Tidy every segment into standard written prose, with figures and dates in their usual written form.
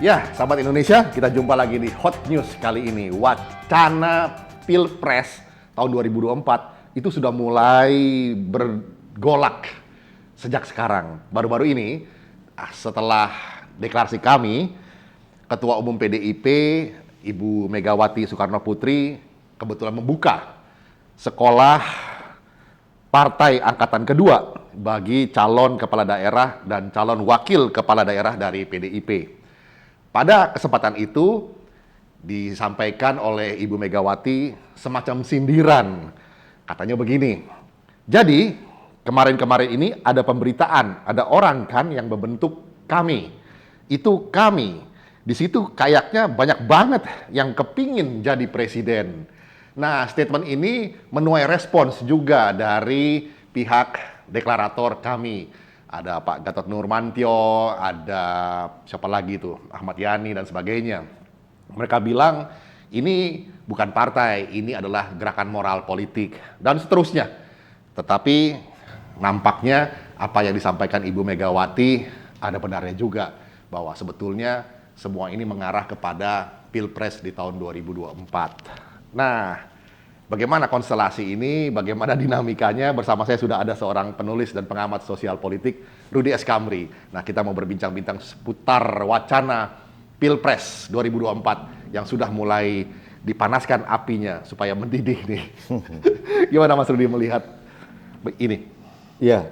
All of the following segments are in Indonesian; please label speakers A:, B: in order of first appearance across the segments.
A: Ya, sahabat Indonesia, kita jumpa lagi di Hot News kali ini. Wacana Pilpres tahun 2024 itu sudah mulai bergolak sejak sekarang. Baru-baru ini, setelah deklarasi kami, Ketua Umum PDIP, Ibu Megawati Soekarno Putri, kebetulan membuka sekolah partai angkatan kedua bagi calon kepala daerah dan calon wakil kepala daerah dari PDIP. Pada kesempatan itu disampaikan oleh Ibu Megawati semacam sindiran. Katanya begini, jadi kemarin-kemarin ini ada pemberitaan, ada orang kan yang membentuk kami. Itu kami. Di situ kayaknya banyak banget yang kepingin jadi presiden. Nah, statement ini menuai respons juga dari pihak deklarator kami. Ada Pak Gatot Nurmantio, ada siapa lagi tuh, Ahmad Yani dan sebagainya. Mereka bilang ini bukan partai, ini adalah gerakan moral politik dan seterusnya. Tetapi nampaknya apa yang disampaikan Ibu Megawati ada benarnya juga bahwa sebetulnya semua ini mengarah kepada Pilpres di tahun 2024. Nah, bagaimana konstelasi ini, bagaimana dinamikanya, bersama saya sudah ada seorang penulis dan pengamat sosial politik, Rudy S. Kamri. Nah, kita mau berbincang-bincang seputar wacana Pilpres 2024 yang sudah mulai dipanaskan apinya supaya mendidih nih. Gimana Mas Rudy melihat ini?
B: Ya,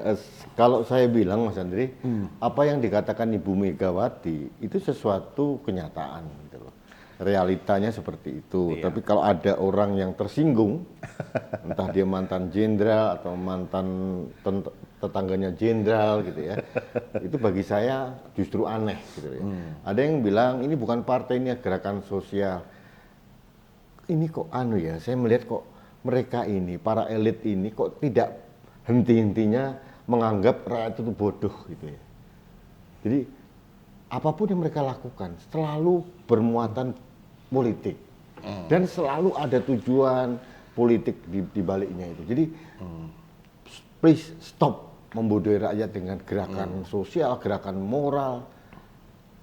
B: kalau saya bilang Mas Andri, apa yang dikatakan Ibu Megawati itu sesuatu kenyataan gitu loh. Realitanya seperti itu.
A: Iya.
B: Tapi kalau ada orang yang tersinggung, entah dia mantan jenderal atau mantan tetangganya jenderal gitu ya, itu bagi saya justru aneh gitu ya. Ada yang bilang ini bukan partai, ini gerakan sosial. Ini kok ya, saya melihat kok mereka ini, para elit ini kok tidak henti-hentinya menganggap rakyat itu bodoh gitu ya. Jadi apapun yang mereka lakukan selalu bermuatan politik dan selalu ada tujuan politik di baliknya itu. Jadi please stop membodohi rakyat dengan gerakan sosial, gerakan moral.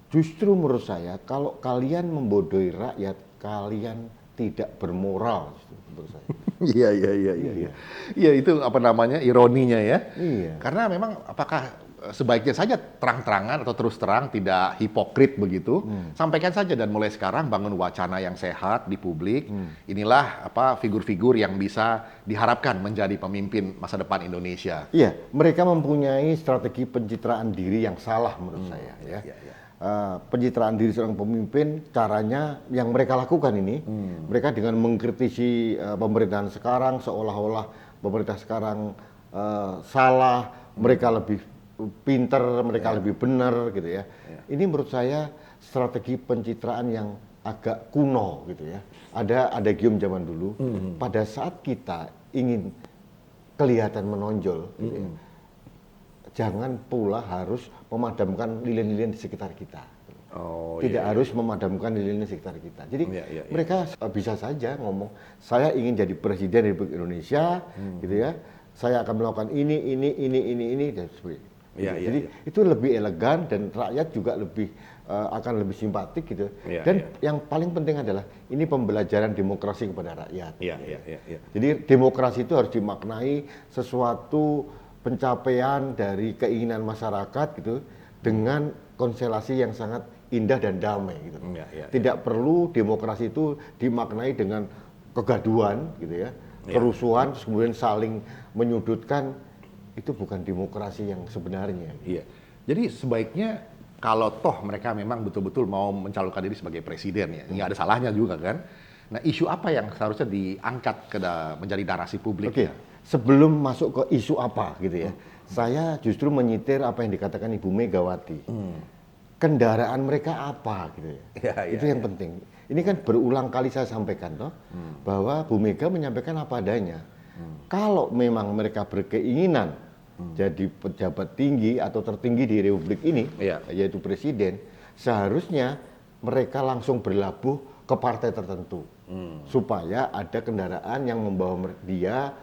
B: Justru menurut saya kalau kalian membodohi rakyat, kalian tidak bermoral menurut saya.
A: Iya. Iya, itu apa namanya, ironinya ya.
B: Iya.
A: Karena memang apakah sebaiknya saja terang-terangan atau terus terang, tidak hipokrit begitu. Sampaikan saja dan mulai sekarang bangun wacana yang sehat di publik. Inilah apa figur-figur yang bisa diharapkan menjadi pemimpin masa depan Indonesia.
B: Iya, mereka mempunyai strategi pencitraan diri yang salah menurut saya ya.
A: Iya.
B: Pencitraan diri seorang pemimpin, caranya yang mereka lakukan ini, mereka dengan mengkritisi pemerintahan sekarang seolah-olah pemerintah sekarang salah, mereka lebih pinter, mereka lebih benar gitu ya. Ini menurut saya strategi pencitraan yang agak kuno gitu ya. Ada gium zaman dulu. Pada saat kita ingin kelihatan menonjol, gitu ya, jangan pula harus memadamkan lilin-lilin di sekitar kita. Tidak harus memadamkan lilin di sekitar kita. Jadi mereka bisa saja ngomong, saya ingin jadi presiden Republik Indonesia, gitu ya. Saya akan melakukan ini dan sebagainya. Jadi itu lebih elegan dan rakyat juga akan lebih simpatik gitu. Yang paling penting adalah ini pembelajaran demokrasi kepada rakyat. Jadi demokrasi itu harus dimaknai sesuatu pencapaian dari keinginan masyarakat gitu dengan konstelasi yang sangat indah dan damai gitu. Tidak perlu demokrasi itu dimaknai dengan kegaduhan gitu ya. Kerusuhan terus kemudian saling menyudutkan, itu bukan demokrasi yang sebenarnya.
A: Iya. Jadi sebaiknya kalau toh mereka memang betul-betul mau mencalonkan diri sebagai presiden ya, nggak ada salahnya juga kan. Nah, isu apa yang seharusnya diangkat menjadi narasi publik?
B: Oke. Sebelum masuk ke isu apa gitu ya, saya justru menyitir apa yang dikatakan Ibu Megawati. Kendaraan mereka apa gitu ya. Itu yang penting. Ini kan berulang kali saya sampaikan toh, bahwa Bu Mega menyampaikan apa adanya. Kalau memang mereka berkeinginan jadi pejabat tinggi atau tertinggi di Republik ini, yaitu presiden, seharusnya mereka langsung berlabuh ke partai tertentu, supaya ada kendaraan yang membawa dia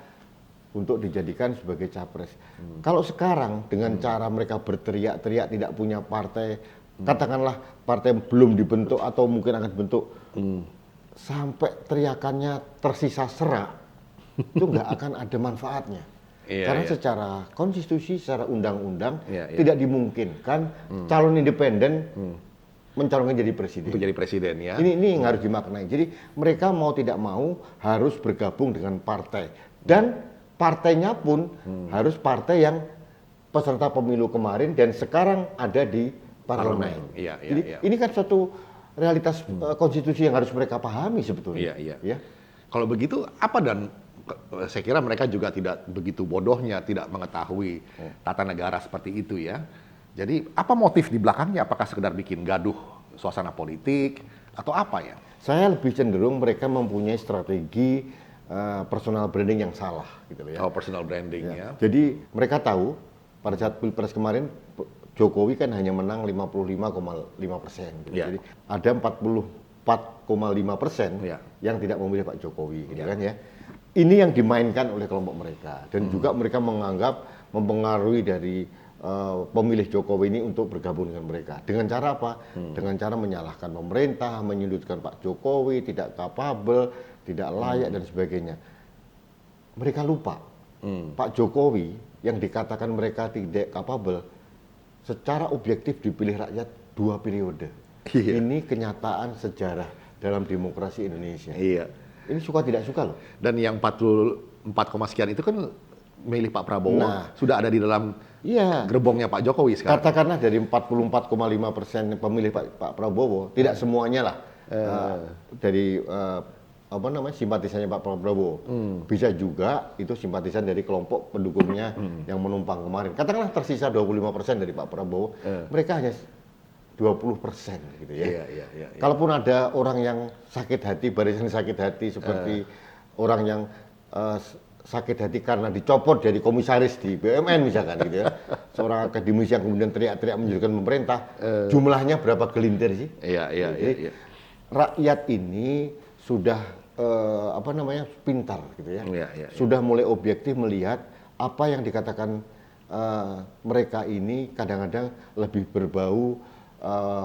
B: untuk dijadikan sebagai capres. Kalau sekarang dengan cara mereka berteriak-teriak tidak punya partai katakanlah partai belum dibentuk atau mungkin akan dibentuk, sampai teriakannya tersisa serak, itu nggak akan ada manfaatnya. Karena secara konstitusi, secara undang-undang tidak dimungkinkan calon independen mencalonkan jadi presiden.
A: Untuk jadi presiden ya.
B: Ini yang harus dimaknai. Jadi mereka mau tidak mau harus bergabung dengan partai, dan partainya pun harus partai yang peserta pemilu kemarin dan sekarang ada di parlemen. Jadi ini kan suatu realitas konstitusi yang harus mereka pahami sebetulnya.
A: Iya. Kalau begitu apa, dan saya kira mereka juga tidak begitu bodohnya tidak mengetahui tata negara seperti itu ya. Jadi apa motif di belakangnya? Apakah sekedar bikin gaduh suasana politik atau apa ya?
B: Saya lebih cenderung mereka mempunyai strategi personal branding yang salah gitu ya.
A: Oh, personal branding ya.
B: Jadi mereka tahu pada saat Pilpres kemarin Jokowi kan hanya menang 55,5%. Gitu. Jadi ada 44,5% yang tidak memilih Pak Jokowi, gitu kan ya. Ini yang dimainkan oleh kelompok mereka, dan juga mereka menganggap mempengaruhi dari pemilih Jokowi ini untuk bergabung dengan mereka. Dengan cara apa? Dengan cara menyalahkan pemerintah, menyudutkan Pak Jokowi, tidak kapabel, tidak layak dan sebagainya. Mereka lupa Pak Jokowi yang dikatakan mereka tidak kapabel, secara objektif dipilih rakyat 2 periode. Ini kenyataan sejarah dalam demokrasi Indonesia. Ini suka tidak suka loh.
A: Dan yang 44, sekian itu kan milih Pak Prabowo, sudah ada di dalam gerbongnya Pak Jokowi sekarang.
B: Katakanlah dari 44,5% pemilih Pak Prabowo, tidak semuanya lah dari simpatisannya Pak Prabowo. Bisa juga itu simpatisan dari kelompok pendukungnya yang menumpang kemarin. Katakanlah tersisa 25% dari Pak Prabowo, mereka hanya 20% gitu ya. Kalaupun ada orang yang sakit hati, barisan sakit hati seperti orang yang sakit hati karena dicopot dari komisaris di BUMN misalkan gitu ya. Seorang akademisi yang kemudian teriak-teriak menjadikan pemerintah, jumlahnya berapa gelintir sih? Jadi rakyat ini sudah pintar gitu ya. Sudah mulai objektif melihat apa yang dikatakan mereka ini kadang-kadang lebih berbau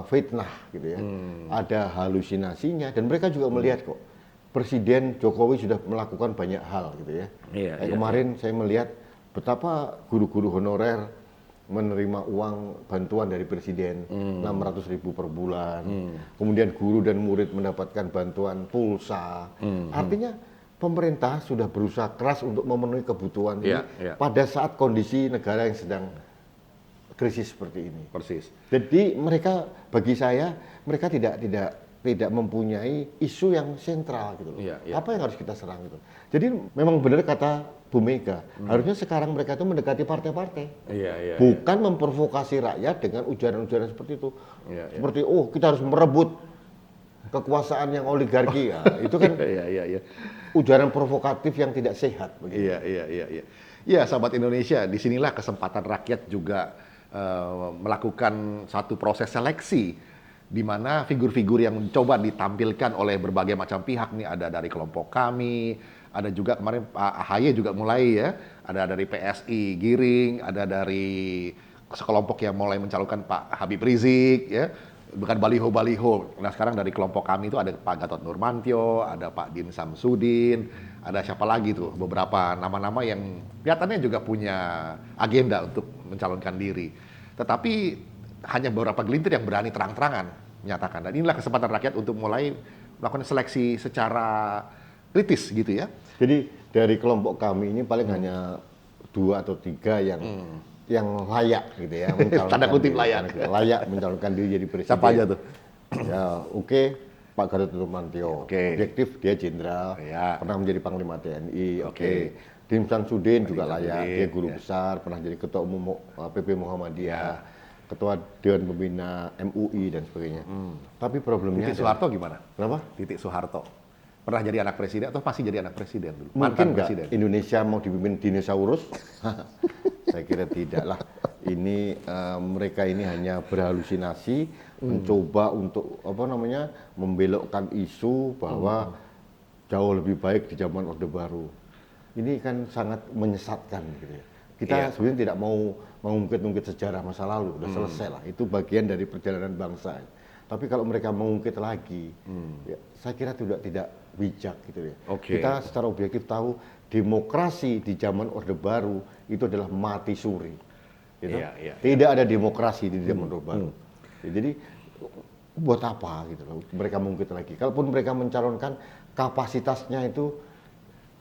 B: fitnah gitu ya. Ada halusinasinya, dan mereka juga melihat kok Presiden Jokowi sudah melakukan banyak hal gitu ya. Kemarin saya melihat betapa guru-guru honorer menerima uang bantuan dari Presiden 600.000 per bulan. Kemudian guru dan murid mendapatkan bantuan pulsa. Artinya pemerintah sudah berusaha keras untuk memenuhi kebutuhan ini pada saat kondisi negara yang sedang krisis seperti ini.
A: Persis.
B: Jadi mereka, bagi saya, mereka tidak mempunyai isu yang sentral gitu loh. Apa yang harus kita serang gitu. Jadi memang benar kata Bu Mega, harusnya sekarang mereka itu mendekati partai-partai. Bukan memprovokasi rakyat dengan ujaran-ujaran seperti itu. Seperti kita harus merebut kekuasaan yang oligarki. Itu kan ujaran provokatif yang tidak sehat.
A: Iya, sahabat Indonesia, disinilah kesempatan rakyat juga melakukan satu proses seleksi di mana figur-figur yang coba ditampilkan oleh berbagai macam pihak nih, ada dari kelompok kami, ada juga kemarin Pak AHY juga mulai ya, ada dari PSI Giring, ada dari sekelompok yang mulai mencalonkan Pak Habib Rizik ya, bukan baliho-baliho. Nah sekarang dari kelompok kami itu ada Pak Gatot Nurmantio, ada Pak Din Samsudin, ada siapa lagi tuh, beberapa nama-nama yang kelihatannya juga punya agenda untuk mencalonkan diri. Tetapi hanya beberapa gelintir yang berani terang-terangan menyatakan. Dan inilah kesempatan rakyat untuk mulai melakukan seleksi secara kritis gitu ya.
B: Jadi dari kelompok kami ini paling hanya 2 atau 3 yang layak gitu ya,
A: tanda kutip layak.
B: Layak mencalonkan diri jadi presiden.
A: Siapa aja tuh?
B: Ya, Pak Gatot Nurmantio. Objektif, dia jenderal, pernah menjadi Panglima TNI. Din Samsudin juga layak, dia guru besar, pernah jadi Ketua Umum PP Muhammadiyah, Ketua Dewan Pembina MUI dan sebagainya. Tapi problemnya
A: Titik Soeharto gimana?
B: Kenapa?
A: Titik Soeharto. Pernah jadi anak presiden atau masih jadi anak presiden dulu?
B: Mungkin nggak Indonesia mau dipimpin dinosaurus? Saya kira tidak lah. Ini mereka ini hanya berhalusinasi, mencoba untuk membelokkan isu bahwa jauh lebih baik di zaman Orde Baru. Ini kan sangat menyesatkan gitu ya. Kita sebenarnya tidak mau mengungkit-ungkit sejarah masa lalu, udah selesai lah. Itu bagian dari perjalanan bangsa. Tapi kalau mereka mengungkit lagi, ya, saya kira tidak bijak gitu ya. Kita secara objektif tahu demokrasi di zaman Orde Baru itu adalah mati suri. Gitu. Tidak ada demokrasi di zaman Orde Baru. Ya, jadi buat apa gitu loh mereka mengungkit lagi. Kalaupun mereka mencalonkan kapasitasnya itu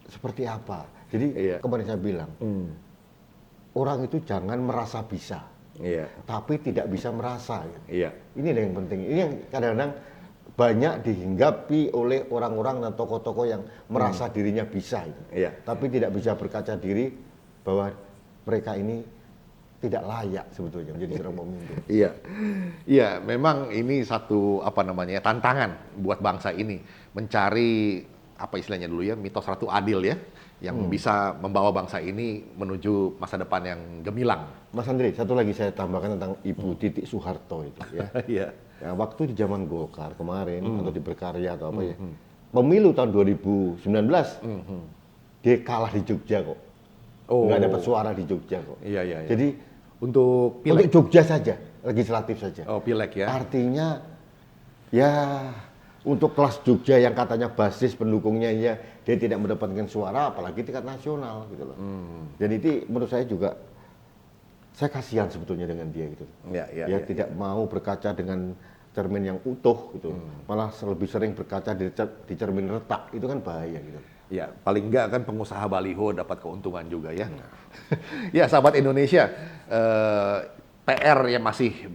B: seperti apa. Jadi kemarin saya bilang, orang itu jangan merasa bisa. Tapi tidak bisa merasa. Gitu. Ini yang penting. Ini yang kadang-kadang banyak dihinggapi oleh orang-orang dan tokoh-tokoh yang merasa dirinya bisa. Gitu. Tapi tidak bisa berkaca diri bahwa mereka ini tidak layak sebetulnya menjadi seorang pemimpin.
A: Iya, memang ini satu tantangan buat bangsa ini mencari apa istilahnya dulu ya, mitos ratu adil ya, yang bisa membawa bangsa ini menuju masa depan yang gemilang.
B: Mas Andri, satu lagi saya tambahkan tentang Ibu Titik Soeharto itu ya. Ya, waktu di zaman Golkar kemarin atau di Berkarya atau apa ya, pemilu tahun 2019 dia kalah di Jogja kok, nggak dapat suara di Jogja kok. Jadi
A: untuk pileg,
B: untuk Jogja saja, legislatif saja.
A: Pileg ya.
B: Artinya ya untuk kelas Jogja yang katanya basis pendukungnya ya dia tidak mendapatkan suara, apalagi tingkat nasional gitu loh. Dan itu menurut saya juga saya kasihan sebetulnya dengan dia gitu. Dia tidak mau berkaca dengan cermin yang utuh gitu. Malah lebih sering berkaca di cermin retak, itu kan bahaya gitu.
A: Ya, paling enggak kan pengusaha baliho dapat keuntungan juga ya. Ya, sahabat Indonesia, PR yang masih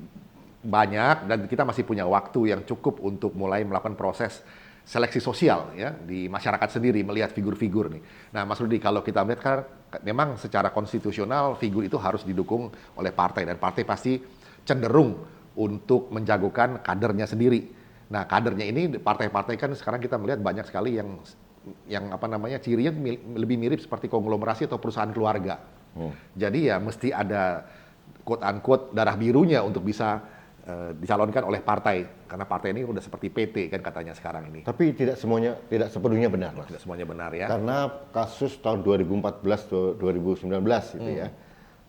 A: banyak dan kita masih punya waktu yang cukup untuk mulai melakukan proses seleksi sosial ya di masyarakat sendiri melihat figur-figur nih. Nah, Mas Rudi, kalau kita melihat kan memang secara konstitusional figur itu harus didukung oleh partai dan partai pasti cenderung untuk menjagokan kadernya sendiri. Nah, kadernya ini partai-partai kan sekarang kita melihat banyak sekali yang cirinya lebih mirip seperti konglomerasi atau perusahaan keluarga. Jadi ya mesti ada quote unquote darah birunya untuk bisa dicalonkan oleh partai, karena partai ini udah seperti PT kan katanya sekarang ini.
B: Tapi tidak sepenuhnya benar, Mas.
A: Tidak semuanya benar ya.
B: Karena kasus tahun 2014-2019 gitu ya,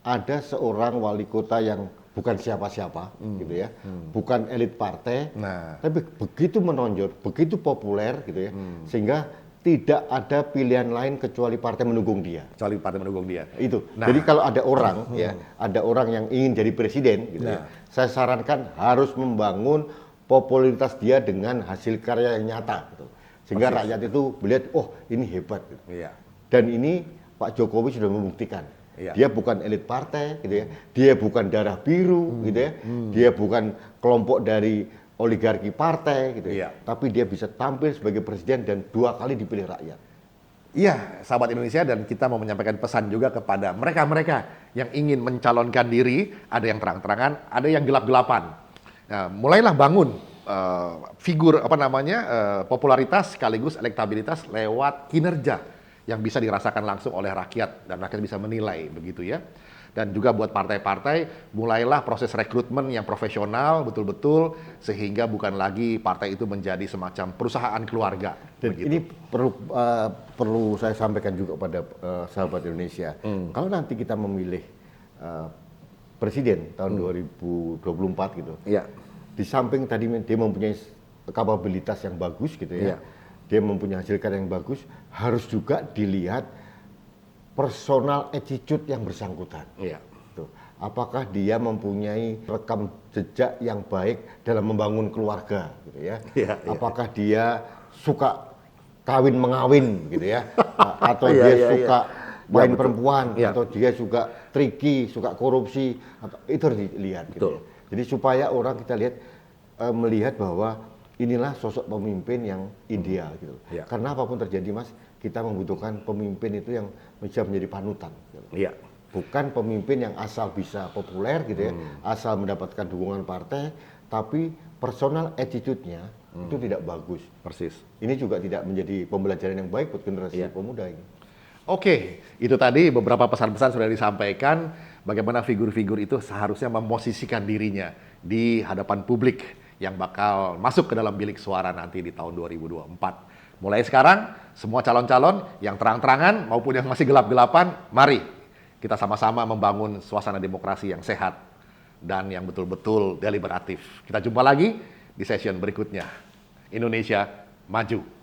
B: ada seorang wali kota yang bukan siapa-siapa gitu ya, bukan elit partai, tapi begitu menonjol, begitu populer gitu ya, sehingga tidak ada pilihan lain kecuali partai mendukung dia.
A: Kecuali partai mendukung dia.
B: Itu. Jadi kalau ada orang ada orang yang ingin jadi presiden gitu ya, saya sarankan harus membangun popularitas dia dengan hasil karya yang nyata gitu. Sehingga rakyat itu melihat, oh ini hebat gitu. Dan ini Pak Jokowi sudah membuktikan. Dia bukan elit partai gitu ya. Dia bukan darah biru gitu ya. Dia bukan kelompok dari oligarki partai gitu ya. Tapi dia bisa tampil sebagai presiden dan 2 kali dipilih rakyat.
A: Iya, sahabat Indonesia, dan kita mau menyampaikan pesan juga kepada mereka-mereka yang ingin mencalonkan diri, ada yang terang-terangan, ada yang gelap-gelapan. Nah, mulailah bangun figur popularitas sekaligus elektabilitas lewat kinerja yang bisa dirasakan langsung oleh rakyat dan rakyat bisa menilai begitu ya. Dan juga buat partai-partai, mulailah proses rekrutmen yang profesional betul-betul sehingga bukan lagi partai itu menjadi semacam perusahaan keluarga.
B: Dan ini perlu saya sampaikan juga pada sahabat Indonesia. Kalau nanti kita memilih presiden tahun 2024 gitu, di samping tadi dia mempunyai kapabilitas yang bagus gitu ya, dia mempunyai hasil karya yang bagus, harus juga dilihat personal attitude yang bersangkutan. Tuh. Apakah dia mempunyai rekam jejak yang baik dalam membangun keluarga, gitu ya? Apakah dia suka kawin mengawin, gitu ya? Atau dia suka main perempuan, atau dia suka tricky, suka korupsi, atau itu harus dilihat. Gitu ya. Jadi supaya orang kita lihat melihat bahwa inilah sosok pemimpin yang ideal, gitu. Karena apapun terjadi, Mas, kita membutuhkan pemimpin itu yang bisa menjadi panutan. Gitu. Bukan pemimpin yang asal bisa populer gitu ya, asal mendapatkan dukungan partai, tapi personal attitude-nya itu tidak bagus.
A: Persis.
B: Ini juga tidak menjadi pembelajaran yang baik buat generasi pemuda ini.
A: Oke, itu tadi beberapa pesan-pesan sudah disampaikan bagaimana figur-figur itu seharusnya memosisikan dirinya di hadapan publik yang bakal masuk ke dalam bilik suara nanti di tahun 2024. Mulai sekarang, semua calon-calon yang terang-terangan maupun yang masih gelap-gelapan, mari kita sama-sama membangun suasana demokrasi yang sehat dan yang betul-betul deliberatif. Kita jumpa lagi di session berikutnya. Indonesia maju.